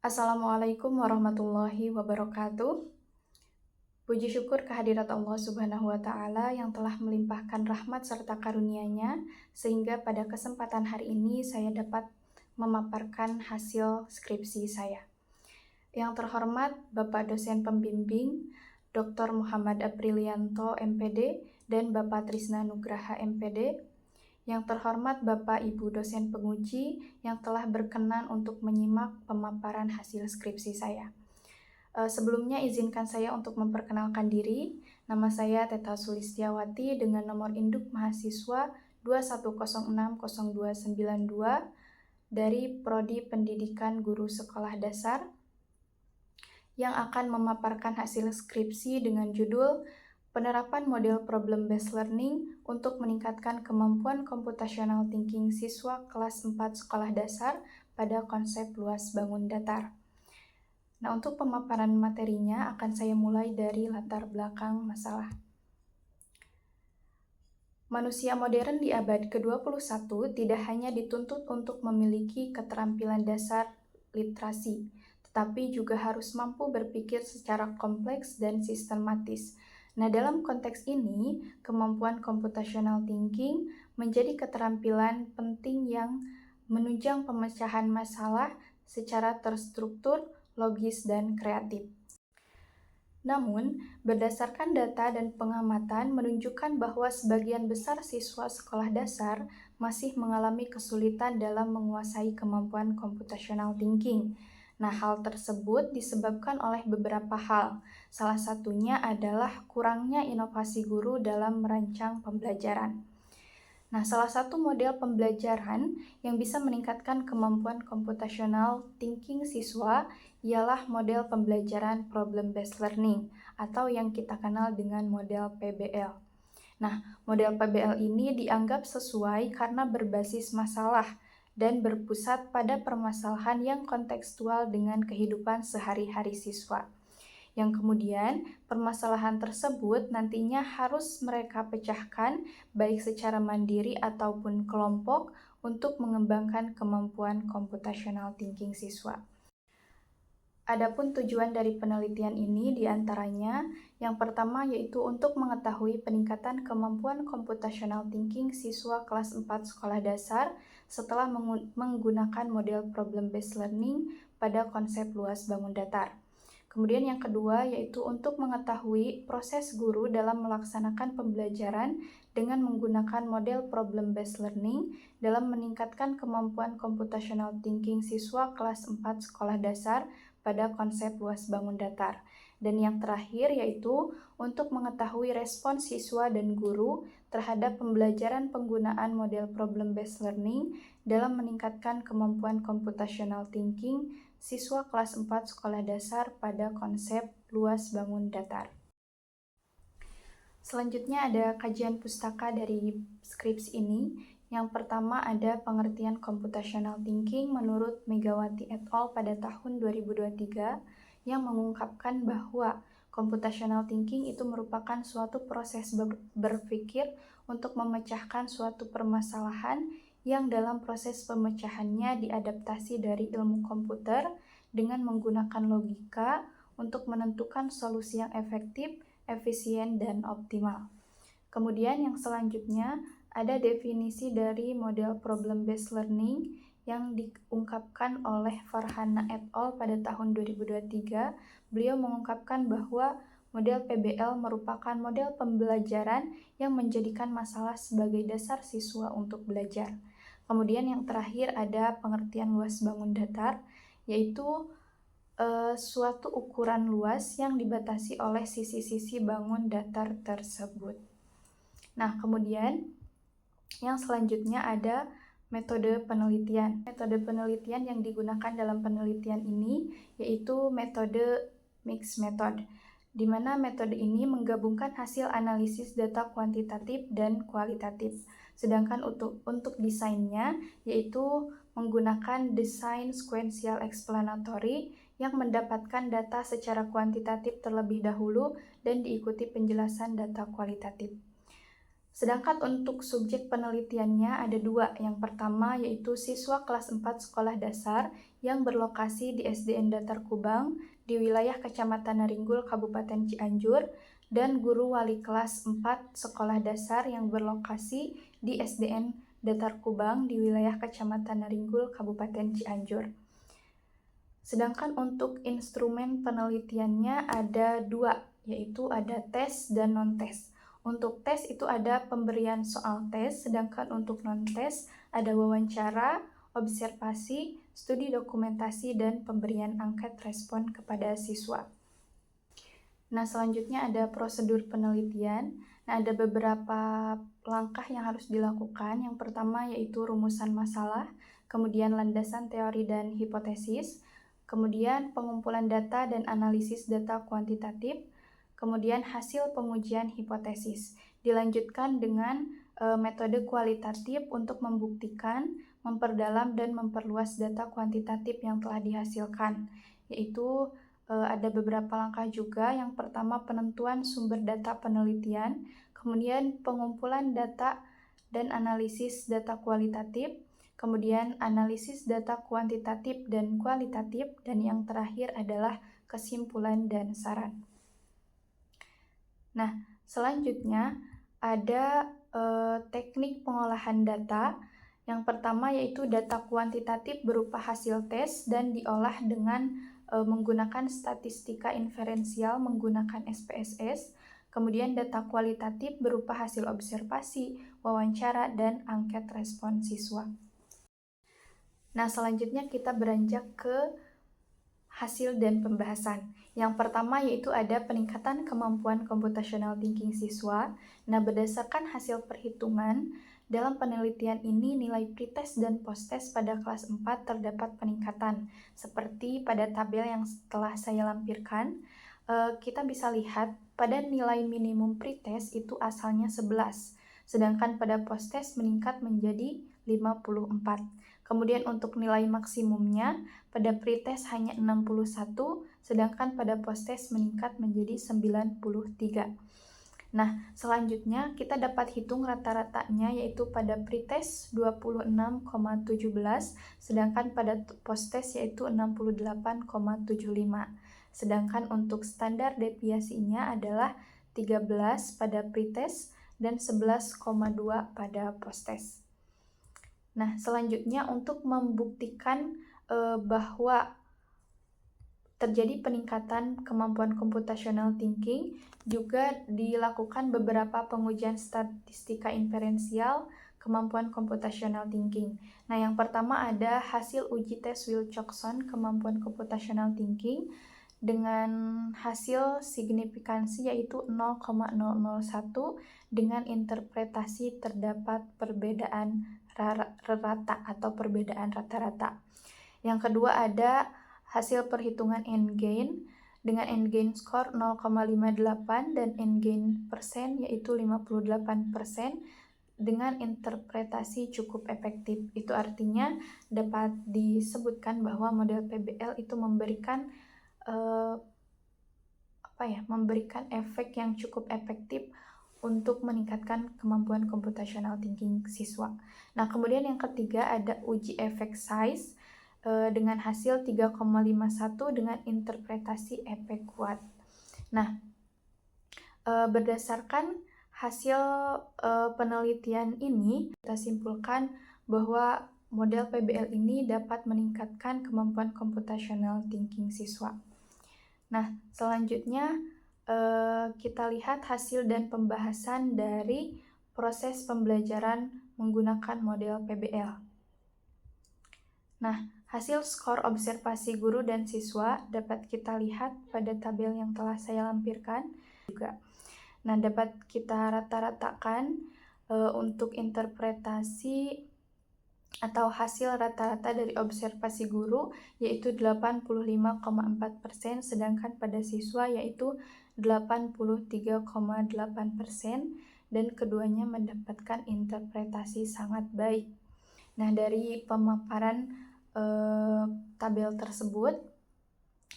Assalamualaikum warahmatullahi wabarakatuh. Puji syukur kehadirat Allah Subhanahu wa Ta'ala yang telah melimpahkan rahmat serta karunia-Nya, sehingga pada kesempatan hari ini saya dapat memaparkan hasil skripsi saya. Yang terhormat Bapak Dosen Pembimbing Dr. Muhammad Aprilianto MPD dan Bapak Trisna Nugraha MPD. Yang terhormat Bapak Ibu dosen penguji yang telah berkenan untuk menyimak pemaparan hasil skripsi saya. Sebelumnya izinkan saya untuk memperkenalkan diri. Nama saya Teta Sulistiawati dengan nomor induk mahasiswa 21060292 dari Prodi Pendidikan Guru Sekolah Dasar yang akan memaparkan hasil skripsi dengan judul Penerapan Model Problem-Based Learning untuk meningkatkan kemampuan computational thinking siswa kelas 4 sekolah dasar pada konsep luas bangun datar. Nah, untuk pemaparan materinya akan saya mulai dari latar belakang masalah. Manusia modern di abad ke-21 tidak hanya dituntut untuk memiliki keterampilan dasar literasi, tetapi juga harus mampu berpikir secara kompleks dan sistematis. Nah, dalam konteks ini, kemampuan computational thinking menjadi keterampilan penting yang menunjang pemecahan masalah secara terstruktur, logis, dan kreatif. Namun, berdasarkan data dan pengamatan menunjukkan bahwa sebagian besar siswa sekolah dasar masih mengalami kesulitan dalam menguasai kemampuan computational thinking. Nah, hal tersebut disebabkan oleh beberapa hal. Salah satunya adalah kurangnya inovasi guru dalam merancang pembelajaran. Nah, salah satu model pembelajaran yang bisa meningkatkan kemampuan computational thinking siswa ialah model pembelajaran problem-based learning atau yang kita kenal dengan model PBL. Nah, model PBL ini dianggap sesuai karena berbasis masalah dan berpusat pada permasalahan yang kontekstual dengan kehidupan sehari-hari siswa. Yang kemudian permasalahan tersebut nantinya harus mereka pecahkan baik secara mandiri ataupun kelompok untuk mengembangkan kemampuan computational thinking siswa. Adapun tujuan dari penelitian ini diantaranya yang pertama yaitu untuk mengetahui peningkatan kemampuan computational thinking siswa kelas 4 sekolah dasar setelah menggunakan model problem-based learning pada konsep luas bangun datar. Kemudian yang kedua yaitu untuk mengetahui proses guru dalam melaksanakan pembelajaran dengan menggunakan model problem-based learning dalam meningkatkan kemampuan computational thinking siswa kelas 4 sekolah dasar pada konsep luas bangun datar. Dan yang terakhir yaitu untuk mengetahui respons siswa dan guru terhadap pembelajaran penggunaan model problem-based learning dalam meningkatkan kemampuan computational thinking siswa kelas 4 sekolah dasar pada konsep luas bangun datar. Selanjutnya ada kajian pustaka dari skripsi ini. Yang pertama ada pengertian computational thinking menurut Megawati et al. Pada tahun 2023 yang mengungkapkan bahwa computational thinking itu merupakan suatu proses berpikir untuk memecahkan suatu permasalahan yang dalam proses pemecahannya diadaptasi dari ilmu komputer dengan menggunakan logika untuk menentukan solusi yang efektif, efisien, dan optimal. Kemudian yang selanjutnya ada definisi dari model problem-based learning yang diungkapkan oleh Farhana et al. Pada tahun 2023. Beliau mengungkapkan bahwa model PBL merupakan model pembelajaran yang menjadikan masalah sebagai dasar siswa untuk belajar. Kemudian yang terakhir ada pengertian luas bangun datar, yaitu suatu ukuran luas yang dibatasi oleh sisi-sisi bangun datar tersebut. Nah, kemudian yang selanjutnya ada metode penelitian. Metode penelitian yang digunakan dalam penelitian ini yaitu metode mixed method, di mana metode ini menggabungkan hasil analisis data kuantitatif dan kualitatif. Sedangkan untuk desainnya yaitu menggunakan desain sequential explanatory yang mendapatkan data secara kuantitatif terlebih dahulu dan diikuti penjelasan data kualitatif. Sedangkan untuk subjek penelitiannya ada dua. Yang pertama yaitu siswa kelas 4 sekolah dasar yang berlokasi di SDN Datar Kubang di wilayah Kecamatan Naringgul, Kabupaten Cianjur, dan guru wali kelas 4 sekolah dasar yang berlokasi di SDN Datar Kubang di wilayah Kecamatan Naringgul, Kabupaten Cianjur. Sedangkan untuk instrumen penelitiannya ada dua, yaitu ada tes dan non-tes. Untuk tes itu ada pemberian soal tes, sedangkan untuk non-tes ada wawancara, observasi, studi dokumentasi, dan pemberian angket respon kepada siswa. Nah, selanjutnya ada prosedur penelitian. Nah, ada beberapa langkah yang harus dilakukan. Yang pertama yaitu rumusan masalah, kemudian landasan teori dan hipotesis, kemudian pengumpulan data dan analisis data kuantitatif, kemudian hasil pengujian hipotesis. Dilanjutkan dengan metode kualitatif untuk membuktikan, memperdalam, dan memperluas data kuantitatif yang telah dihasilkan, yaitu ada beberapa langkah juga. Yang pertama penentuan sumber data penelitian, kemudian pengumpulan data dan analisis data kualitatif, kemudian analisis data kuantitatif dan kualitatif, dan yang terakhir adalah kesimpulan dan saran. Nah, selanjutnya ada teknik pengolahan data. Yang pertama yaitu data kuantitatif berupa hasil tes dan diolah dengan menggunakan statistika inferensial menggunakan SPSS. Kemudian data kualitatif berupa hasil observasi, wawancara, dan angket respon siswa. Nah, selanjutnya kita beranjak ke hasil dan pembahasan. Yang pertama yaitu ada peningkatan kemampuan computational thinking siswa. Nah, berdasarkan hasil perhitungan, dalam penelitian ini nilai pretest dan posttest pada kelas 4 terdapat peningkatan. Seperti pada tabel yang telah saya lampirkan, kita bisa lihat pada nilai minimum pretest itu asalnya 11, sedangkan pada posttest meningkat menjadi 54. Kemudian untuk nilai maksimumnya pada pretest hanya 61, sedangkan pada posttest meningkat menjadi 93. Nah, selanjutnya kita dapat hitung rata-ratanya yaitu pada pretest 26,17, sedangkan pada posttest yaitu 68,75. Sedangkan untuk standar deviasinya adalah 13 pada pretest dan 11,2 pada posttest. Nah, selanjutnya untuk membuktikan bahwa terjadi peningkatan kemampuan computational thinking, juga dilakukan beberapa pengujian statistika inferensial kemampuan computational thinking. Nah, yang pertama ada hasil uji tes Wilcoxon kemampuan computational thinking dengan hasil signifikansi yaitu 0,001 dengan interpretasi terdapat perbedaan rata atau perbedaan rata-rata. Yang kedua ada hasil perhitungan N-gain dengan N-gain skor 0,58 dan N-gain persen yaitu 58% dengan interpretasi cukup efektif. Itu artinya dapat disebutkan bahwa model PBL itu memberikan memberikan efek yang cukup efektif untuk meningkatkan kemampuan computational thinking siswa. Nah, kemudian yang ketiga ada uji efek size dengan hasil 3,51 dengan interpretasi efek kuat. Nah, berdasarkan hasil penelitian ini, kita simpulkan bahwa model PBL ini dapat meningkatkan kemampuan computational thinking siswa. Nah, selanjutnya kita lihat hasil dan pembahasan dari proses pembelajaran menggunakan model PBL. Nah, hasil skor observasi guru dan siswa dapat kita lihat pada tabel yang telah saya lampirkan juga. Nah, dapat kita rata-ratakan untuk interpretasi atau hasil rata-rata dari observasi guru yaitu 85,4%, sedangkan pada siswa yaitu 83,8%, dan keduanya mendapatkan interpretasi sangat baik. Nah, dari pemaparan tabel tersebut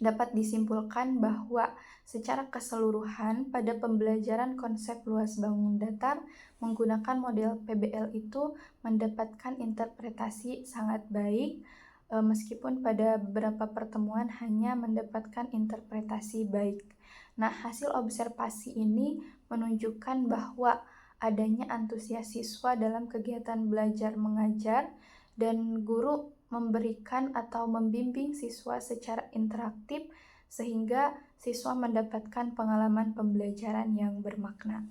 dapat disimpulkan bahwa secara keseluruhan pada pembelajaran konsep luas bangun datar menggunakan model PBL itu mendapatkan interpretasi sangat baik, meskipun pada beberapa pertemuan hanya mendapatkan interpretasi baik. Nah, hasil observasi ini menunjukkan bahwa adanya antusias siswa dalam kegiatan belajar mengajar dan guru memberikan atau membimbing siswa secara interaktif sehingga siswa mendapatkan pengalaman pembelajaran yang bermakna.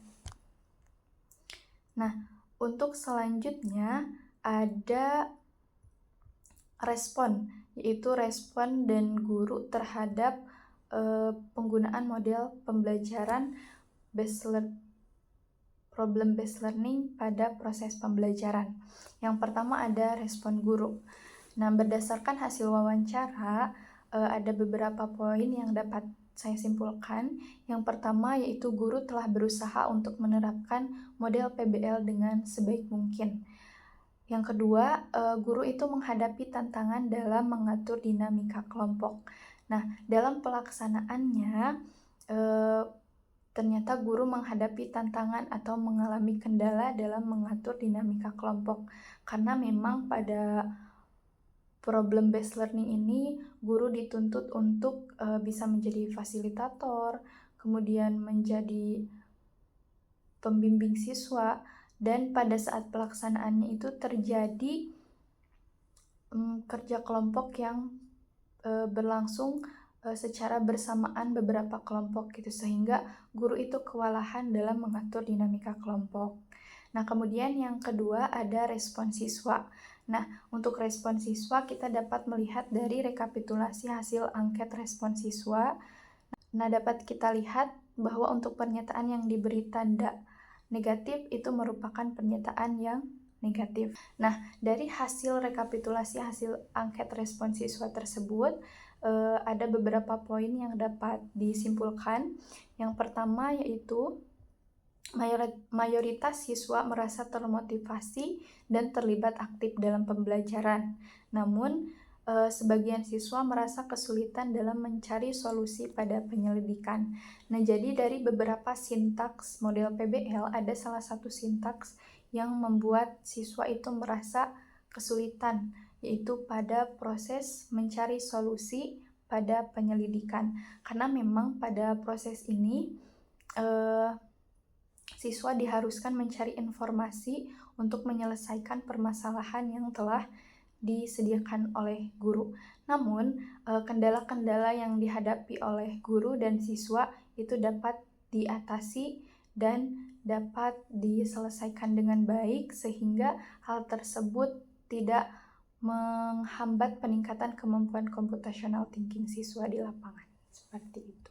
Nah, untuk selanjutnya ada respon, yaitu respon dan guru terhadap penggunaan model pembelajaran problem based learning pada proses pembelajaran. Yang pertama ada respon guru. Nah, berdasarkan hasil wawancara, ada beberapa poin yang dapat saya simpulkan. Yang pertama yaitu guru telah berusaha untuk menerapkan model PBL dengan sebaik mungkin. Yang kedua, guru itu menghadapi tantangan dalam mengatur dinamika kelompok. Nah, dalam pelaksanaannya, ternyata guru menghadapi tantangan atau mengalami kendala dalam mengatur dinamika kelompok. Karena memang pada problem based learning ini, guru dituntut untuk bisa menjadi fasilitator, kemudian menjadi pembimbing siswa, dan pada saat pelaksanaannya itu terjadi kerja kelompok yang berlangsung secara bersamaan beberapa kelompok gitu, sehingga guru itu kewalahan dalam mengatur dinamika kelompok. Nah, kemudian yang kedua ada respon siswa. Nah, untuk respon siswa kita dapat melihat dari rekapitulasi hasil angket respon siswa. Nah, dapat kita lihat bahwa untuk pernyataan yang diberi tanda negatif itu merupakan pernyataan yang negatif. Nah, dari hasil rekapitulasi hasil angket respon siswa tersebut, ada beberapa poin yang dapat disimpulkan. Yang pertama yaitu mayoritas siswa merasa termotivasi dan terlibat aktif dalam pembelajaran. Namun, sebagian siswa merasa kesulitan dalam mencari solusi pada penyelidikan. Nah, jadi dari beberapa sintaks model PBL, ada salah satu sintaks yang membuat siswa itu merasa kesulitan, yaitu pada proses mencari solusi pada penyelidikan. Karena memang pada proses ini, siswa diharuskan mencari informasi untuk menyelesaikan permasalahan yang telah disediakan oleh guru. Namun, kendala-kendala yang dihadapi oleh guru dan siswa itu dapat diatasi dan dapat diselesaikan dengan baik sehingga hal tersebut tidak menghambat peningkatan kemampuan computational thinking siswa di lapangan. Seperti itu.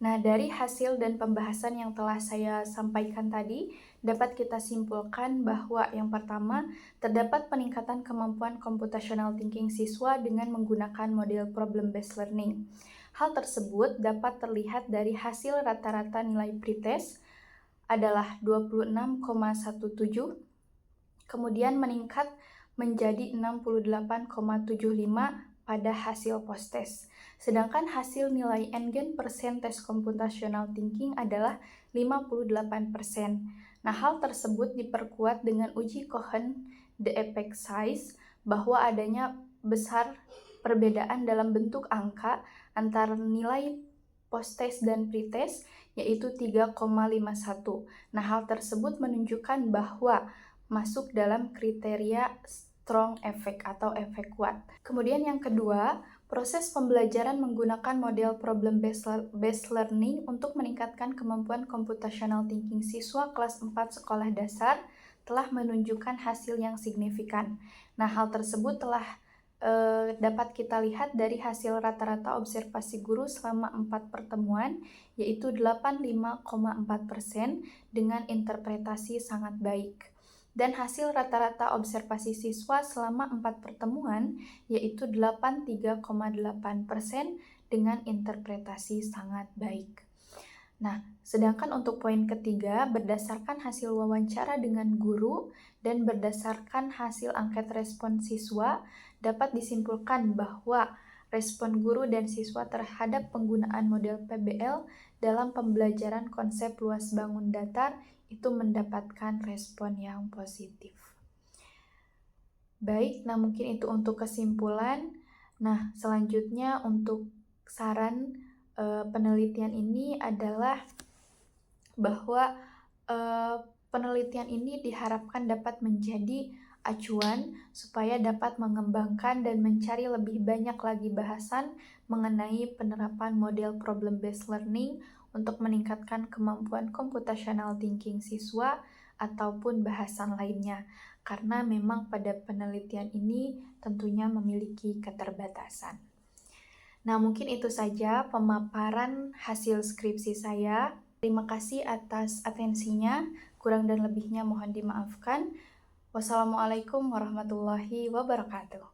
Nah, dari hasil dan pembahasan yang telah saya sampaikan tadi, dapat kita simpulkan bahwa yang pertama, terdapat peningkatan kemampuan computational thinking siswa dengan menggunakan model problem-based learning. Hal tersebut dapat terlihat dari hasil rata-rata nilai pretest adalah 26,17, kemudian meningkat menjadi 68,75 pada hasil post-test. Sedangkan hasil nilai N-gen persen tes computational thinking adalah 58%. Nah, hal tersebut diperkuat dengan uji Cohen the effect size, bahwa adanya besar perbedaan dalam bentuk angka antara nilai post-test dan pre-test, yaitu 3,51. Nah, hal tersebut menunjukkan bahwa masuk dalam kriteria strong effect atau efek kuat. Kemudian yang kedua, proses pembelajaran menggunakan model problem-based learning untuk meningkatkan kemampuan computational thinking siswa kelas 4 sekolah dasar telah menunjukkan hasil yang signifikan. Nah, hal tersebut telah dapat kita lihat dari hasil rata-rata observasi guru selama 4 pertemuan, yaitu 85,4% dengan interpretasi sangat baik. Dan hasil rata-rata observasi siswa selama 4 pertemuan yaitu 83,8% dengan interpretasi sangat baik. Nah, sedangkan untuk poin ketiga, berdasarkan hasil wawancara dengan guru dan berdasarkan hasil angket respon siswa, dapat disimpulkan bahwa respon guru dan siswa terhadap penggunaan model PBL dalam pembelajaran konsep luas bangun datar itu mendapatkan respon yang positif. Baik, nah mungkin itu untuk kesimpulan. Nah, selanjutnya untuk saran penelitian ini adalah bahwa penelitian ini diharapkan dapat menjadi acuan supaya dapat mengembangkan dan mencari lebih banyak lagi bahasan mengenai penerapan model problem-based learning untuk meningkatkan kemampuan computational thinking siswa ataupun bahasan lainnya. Karena memang pada penelitian ini tentunya memiliki keterbatasan. Nah, mungkin itu saja pemaparan hasil skripsi saya. Terima kasih atas atensinya. Kurang dan lebihnya mohon dimaafkan. Wassalamualaikum warahmatullahi wabarakatuh.